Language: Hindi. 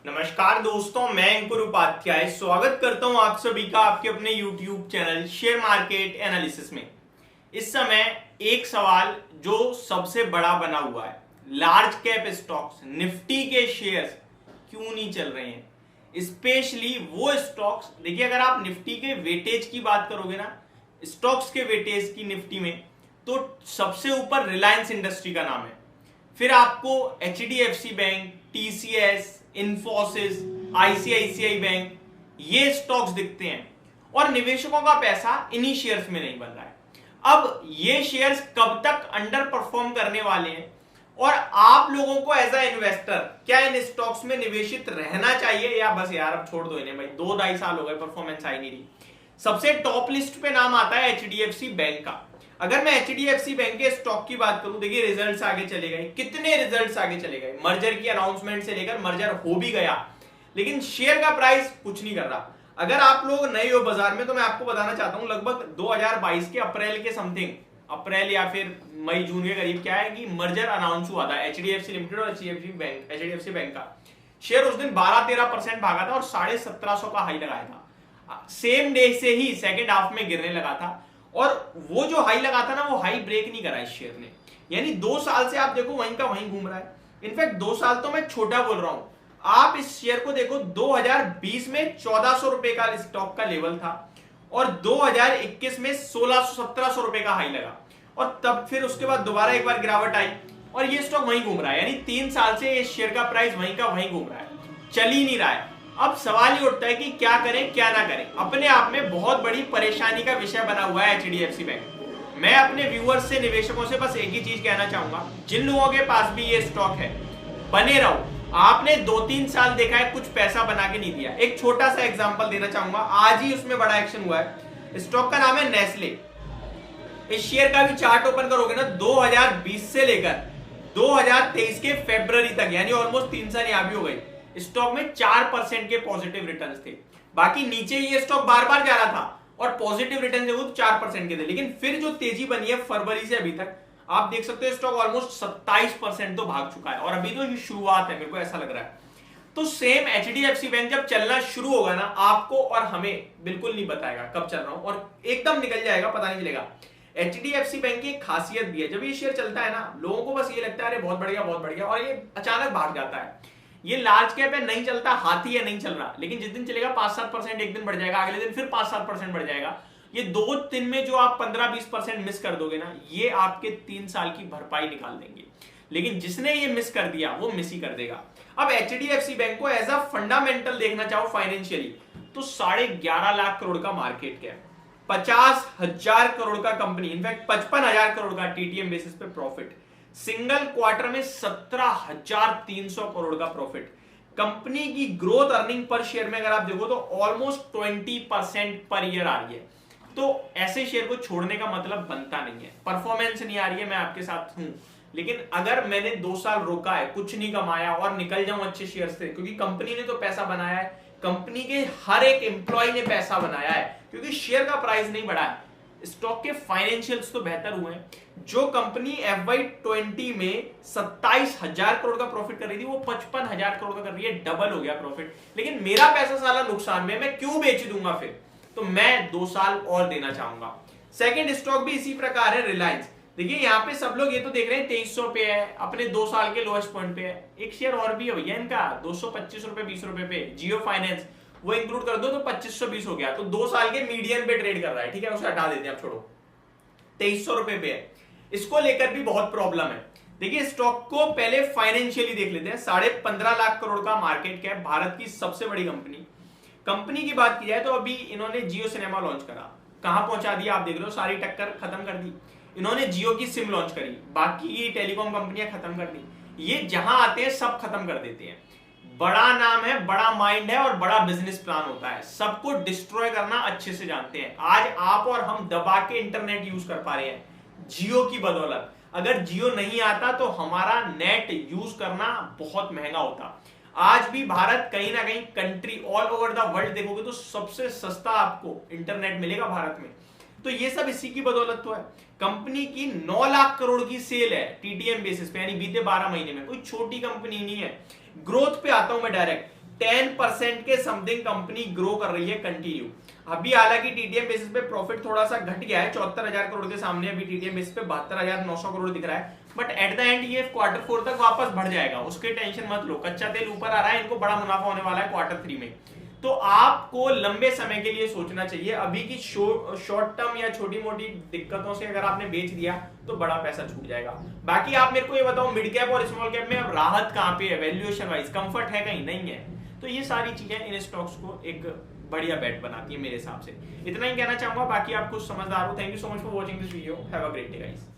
नमस्कार दोस्तों, मैं अंकुर उपाध्याय स्वागत करता हूं आप सभी का आपके अपने YouTube channel share market analysis में। इस समय एक सवाल जो सबसे बड़ा बना हुआ है, लार्ज कैप स्टॉक्स निफ्टी के शेयर्स क्यों नहीं चल रहे हैं। स्पेशली वो स्टॉक्स, देखिए अगर आप निफ्टी के वेटेज की बात करोगे ना, स्टॉक्स के वेटेज की निफ्टी में, तो सबसे ऊपर रिलायंस इंडस्ट्री का नाम है, फिर आपको HDFC bank, TCS, Infosys, ICICI bank, ये स्टॉक्स दिखते हैं और निवेशकों का पैसा इन्हीं शेयर्स में नहीं बन रहा है। अब ये शेयर्स कब तक अंडर परफॉर्म करने वाले हैं और आप लोगों को एज अ इन्वेस्टर क्या इन स्टॉक्स में निवेशित रहना चाहिए या बस यार अब छोड़ दो इन्हें, भाई 2-2.5 साल हो गए परफॉर्मेंस आई नहीं रही। सबसे टॉप लिस्ट पे नाम आता है HDFC बैंक का। अगर मैं HDFC बैंक के स्टॉक की बात करूं, देखिए रिजल्ट्स आगे चले गए, कितने रिजल्ट्स आगे चले गए, मर्जर की अनाउंसमेंट से लेकर मर्जर हो भी गया, लेकिन शेयर का प्राइस कुछ नहीं कर रहा। अगर आप लोग नए हो बाजार में तो मैं आपको बताना चाहता हूं, लगभग 2022 के अप्रैल के समथिंग, अप्रैल या फिर मई जून के करीब क्या है कि मर्जर अनाउंस हुआ था HDFC लिमिटेड और HDFC बैंक का। शेयर उस दिन 12-13% भागा था और 1750 का हाई लगाया था। सेम डे से ही सेकेंड हाफ में गिरने लगा था और वो जो हाई लगा था ना, वो हाई ब्रेक नहीं करा इस शेयर ने। यानी 2 साल से आप देखो वहीं का वहीं घूम रहा है। इनफैक्ट 2 साल तो मैं छोटा बोल रहा हूं, आप इस शेयर को देखो 2020 में 1400 रुपए का स्टॉक का लेवल था और 2021 में 1600-1700 रुपए का हाई लगा और तब फिर उसके बाद दोबारा एक बार गिरावट आई और ये स्टॉक वहीं घूम रहा है। यानी 3 साल से इस शेयर का प्राइस वहीं का वहीं घूम रहा है, चल ही नहीं रहा है। अब सवाल ये उठता है कि क्या करें क्या ना करें। अपने आप में बहुत बड़ी परेशानी का विषय बना हुआ है HDFC बैंक। मैं अपने व्यूअर्स से, निवेशकों से बस एक ही चीज कहना चाहूंगा, जिन लोगों के पास भी ये स्टॉक है बने रहो। आपने 2-3 साल देखा है, कुछ पैसा बना के नहीं दिया। एक छोटा सा एग्जांपल देना चाहूंगा, आज ही उसमें बड़ा एक्शन हुआ है। स्टॉक का नाम है नेस्ले। इस शेयर का भी चार्ट ओपन करोगे ना, 2020 से लेकर 2023 के फरवरी तक, यानी ऑलमोस्ट 3 साल यहां भी हो गई, स्टॉक में 4% के पॉजिटिव रिटर्न्स थे। बाकी नीचे ये स्टॉक बार बार जा रहा था और पॉजिटिव रिटर्न जो 4% के थे, लेकिन फिर जो तेजी बनी है फरवरी से अभी तक, आप देख सकते हो स्टॉक ऑलमोस्ट 27% तो भाग चुका है और अभी तो ये शुरुआत है, मेरे को ऐसा लग रहा है। तो सेम HDFC बैंक जब चलना शुरू होगा ना, आपको और हमें बिल्कुल नहीं बताएगा कब चल रहा हूं और एकदम निकल जाएगा, पता नहीं चलेगा। HDFC बैंक की एक खासियत भी है, जब ये शेयर चलता है ना, लोगों को बस ये लगता है अरे बहुत बढ़िया, और ये अचानक भाग जाता है। ये लार्ज कैप है, नहीं चलता, हाथी है, नहीं चल रहा, लेकिन जिस दिन चलेगा 5-7% एक दिन बढ़ जाएगा, अगले दिन फिर 5-7% बढ़ जाएगा। ये 2 दिन में जो आप 15-20% मिस कर दोगे ना, ये आपके 3 साल की भरपाई निकाल देंगे। लेकिन जिसने ये मिस कर दिया वो मिस ही कर देगा। अब HDFC बैंक को एज अ फंडामेंटल देखना चाहो फाइनेंशियली, तो 11.5 लाख करोड़ का मार्केट कैप, 50,000 करोड़ का कंपनी, इनफैक्ट 55,000 करोड़ का TTM बेसिस पे प्रॉफिट, सिंगल क्वार्टर में 17,300 करोड़ का प्रॉफिट। कंपनी की ग्रोथ अर्निंग पर शेयर में अगर आप देखो तो ऑलमोस्ट 20% पर ईयर आ रही है। तो ऐसे शेयर को छोड़ने का मतलब बनता नहीं है। परफॉर्मेंस नहीं आ रही है, मैं आपके साथ हूं, लेकिन अगर मैंने 2 साल रोका है, कुछ नहीं कमाया और निकल जाऊं अच्छे शेयर से, क्योंकि कंपनी ने तो पैसा बनाया है, कंपनी के हर एक एम्प्लॉय ने पैसा बनाया है, क्योंकि शेयर का प्राइस नहीं बढ़ा है, स्टॉक के फाइनेंशियल्स तो बेहतर हुए हैं। जो कंपनी FY20 में 27,000 करोड़ का प्रॉफिट कर रही थी, वो 55,000 करोड़ का कर रही है, डबल हो गया प्रॉफिट। लेकिन मेरा पैसा साला नुकसान में, मैं क्यों बेच दूंगा फिर? तो मैं 2 साल और देना चाहूंगा। सेकंड स्टॉक भी इसी प्रकार है, रिलायंस। देखिए यहाँ पे सब लोग ये तो देख रहे हैं 2300 पे है, अपने 2 साल के लोएस्ट पॉइंट पे है। एक शेयर और भी है भैया इनका, 225 रुपए 20 रुपए पे, जियो फाइनेंस, वो इंक्लूड कर दो तो 2520 हो गया, तो 2 साल के मीडियन पे ट्रेड कर रहा है, ठीक है, उसे हटा देते हैं, आप छोड़ो। 2300 रुपए पे है, इसको लेकर भी बहुत प्रॉब्लम है। देखिए स्टॉक को पहले फाइनेंशियली देख लेते हैं। 15.5 लाख करोड़ का मार्केट कैप, भारत की सबसे बड़ी कंपनी की बात की जाए तो अभी इन्होंने जियो सिनेमा लॉन्च करा, कहां पहुंचा दिया आप देख रहे हो, सारी टक्कर खत्म कर दी। इन्होंने जियो की सिम लॉन्च करी, बाकी टेलीकॉम कंपनियां खत्म कर दी। ये जहां आते हैं सब खत्म कर देते हैं। बड़ा नाम है, बड़ा माइंड है और बड़ा बिजनेस प्लान होता है, सबको डिस्ट्रॉय करना अच्छे से जानते हैं। आज आप और हम दबा के इंटरनेट यूज कर पा रहे हैं जियो की बदौलत। अगर जियो नहीं आता तो हमारा नेट यूज करना बहुत महंगा होता। आज भी भारत कहीं ना कहीं, country all over the world देखोगे तो सबसे सस्ता आपको इंटरनेट मिलेगा भारत में। तो ये सब इसी की बदौलत तो है। कंपनी की 9 लाख करोड़ की सेल है TTM बेसिस पे, यानी बीते 12 महीने में। कोई छोटी कंपनी नहीं है। ग्रोथ पे आता हूं मैं डायरेक्ट। 10% के समथिंग कंपनी ग्रो कर रही है कंटिन्यू। अभी हालांकि टीटीएम बेसिस पे प्रॉफिट थोड़ा सा घट गया है, 74,000 करोड़ के सामने अभी टीटीएम बेसिस पे 72,900 करोड़ दिख रहा है, बट एट द एंड ये Q4 तक वापस बढ़ जाएगा, उसके टेंशन मत लो। कच्चा तेल ऊपर आ रहा है, इनको बड़ा मुनाफा होने वाला है Q3 में। तो आपको लंबे समय के लिए सोचना चाहिए। अभी की शॉर्ट टर्म या छोटी मोटी दिक्कतों से अगर आपने बेच दिया तो बड़ा पैसा छूट जाएगा। बाकी आप मेरे को ये बताओ, मिड कैप और स्मॉल कैप में अब राहत कहां पे है, वैल्यूएशन वाइज कंफर्ट है कहीं? नहीं है। तो ये सारी चीजें इन स्टॉक्स को एक बढ़िया बेट बनाती है मेरे हिसाब से। इतना ही कहना चाहूंगा, बाकी आप कुछ समझदार हो। Thank you so much for watching this video. Have a great day guys.